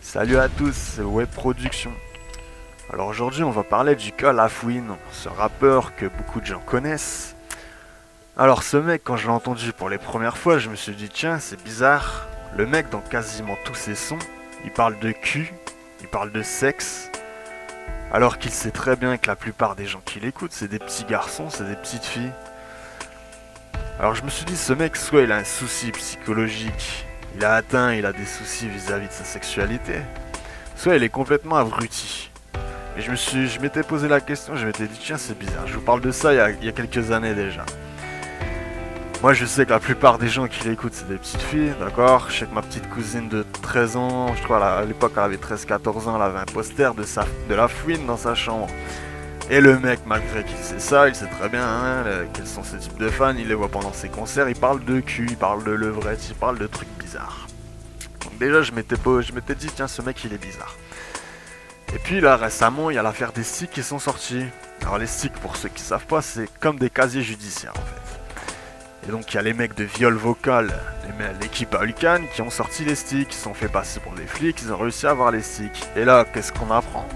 Salut à tous, c'est Web Production. Alors aujourd'hui on va parler du cas Lafouine, ce rappeur que beaucoup de gens connaissent. Alors ce mec, quand je l'ai entendu pour les premières fois, je me suis dit tiens c'est bizarre. Le mec dans quasiment tous ses sons, il parle de cul, il parle de sexe. Alors qu'il sait très bien que la plupart des gens qui l'écoutent c'est des petits garçons, c'est des petites filles. Alors je me suis dit ce mec soit il a un souci psychologique, il a des soucis vis-à-vis de sa sexualité, soit il est complètement abruti. Et je m'étais posé la question, je m'étais dit tiens c'est bizarre, je vous parle de ça il y a quelques années déjà. Moi je sais que la plupart des gens qui l'écoutent c'est des petites filles, d'accord. Je sais que ma petite cousine de 13 ans, je crois à l'époque elle avait 13-14 ans, elle avait un poster de Lafouine dans sa chambre. Et le mec, malgré qu'il sait ça, il sait très bien hein, quels sont ses types de fans, il les voit pendant ses concerts, il parle de cul, il parle de levrette, il parle de trucs bizarres. Donc déjà je m'étais dit tiens ce mec il est bizarre. Et puis là récemment il y a l'affaire des sticks qui sont sortis. Alors les sticks pour ceux qui savent pas c'est comme des casiers judiciaires en fait. Et donc il y a les mecs de viol vocal, l'équipe Vulcan qui ont sorti les sticks, ils se sont fait passer pour des flics, ils ont réussi à avoir les sticks. Et là qu'est-ce qu'on apprend?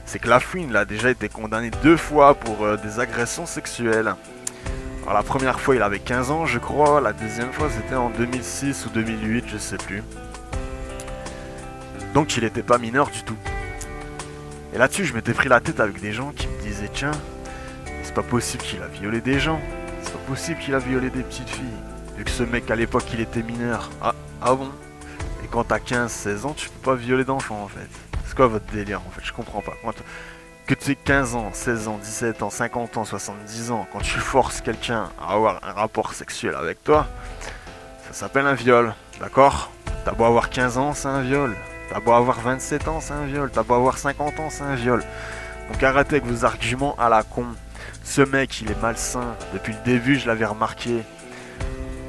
C'est que Lafouine a déjà été condamné 2 fois pour des agressions sexuelles. Alors la première fois il avait 15 ans je crois, la deuxième fois c'était en 2006 ou 2008, je sais plus. Donc il était pas mineur du tout. Et là-dessus je m'étais pris la tête avec des gens qui me disaient tiens, c'est pas possible qu'il a violé des gens, c'est pas possible qu'il a violé des petites filles, vu que ce mec à l'époque il était mineur. Ah bon? Et quand t'as 15-16 ans tu peux pas violer d'enfants en fait. C'est quoi votre délire en fait? Je comprends pas. Que tu aies 15 ans, 16 ans, 17 ans, 50 ans, 70 ans, quand tu forces quelqu'un à avoir un rapport sexuel avec toi, ça s'appelle un viol, d'accord? T'as beau avoir 15 ans, c'est un viol. T'as beau avoir 27 ans, c'est un viol. T'as beau avoir 50 ans, c'est un viol. Donc arrêtez avec vos arguments à la con. Ce mec, il est malsain. Depuis le début, je l'avais remarqué.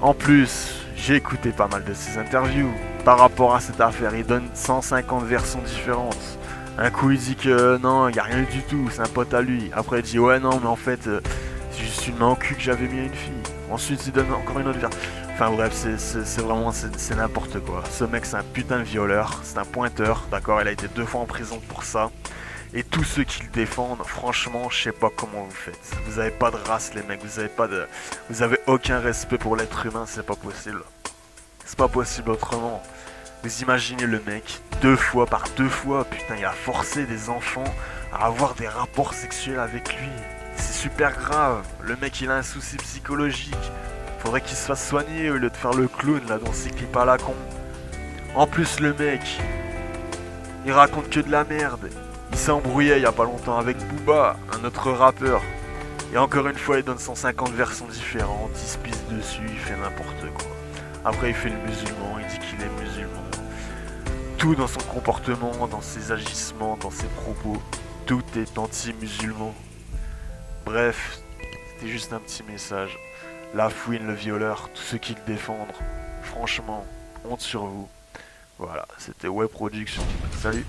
En plus, j'ai écouté pas mal de ses interviews. Par rapport à cette affaire, il donne 150 versions différentes. Un coup, il dit que non, il n'y a rien du tout, c'est un pote à lui. Après, il dit ouais, non, mais en fait, c'est juste une main au cul que j'avais mis à une fille. Ensuite, il donne encore une autre version. Enfin bref, c'est vraiment c'est n'importe quoi. Ce mec c'est un putain de violeur, c'est un pointeur, d'accord. Il a été 2 fois en prison pour ça. Et tous ceux qui le défendent, franchement, je sais pas comment vous faites. Vous avez pas de race les mecs, vous avez aucun respect pour l'être humain, c'est pas possible. C'est pas possible autrement. Vous imaginez le mec, 2 fois par 2 fois, putain, il a forcé des enfants à avoir des rapports sexuels avec lui. C'est super grave. Le mec il a un souci psychologique. Faudrait qu'il se fasse soigner au lieu de faire le clown là dans ses clips à la con. En plus le mec, il raconte que de la merde. Il s'est embrouillé il y a pas longtemps avec Booba, un autre rappeur. Et encore une fois il donne 150 versions différentes, il se pisse dessus, il fait n'importe quoi. Après il fait le musulman, il dit qu'il est musulman. Tout dans son comportement, dans ses agissements, dans ses propos, tout est anti-musulman. Bref, c'était juste un petit message. Lafouine le violeur, tous ceux qui le défendent, franchement, honte sur vous. Voilà, c'était Web Production. Salut!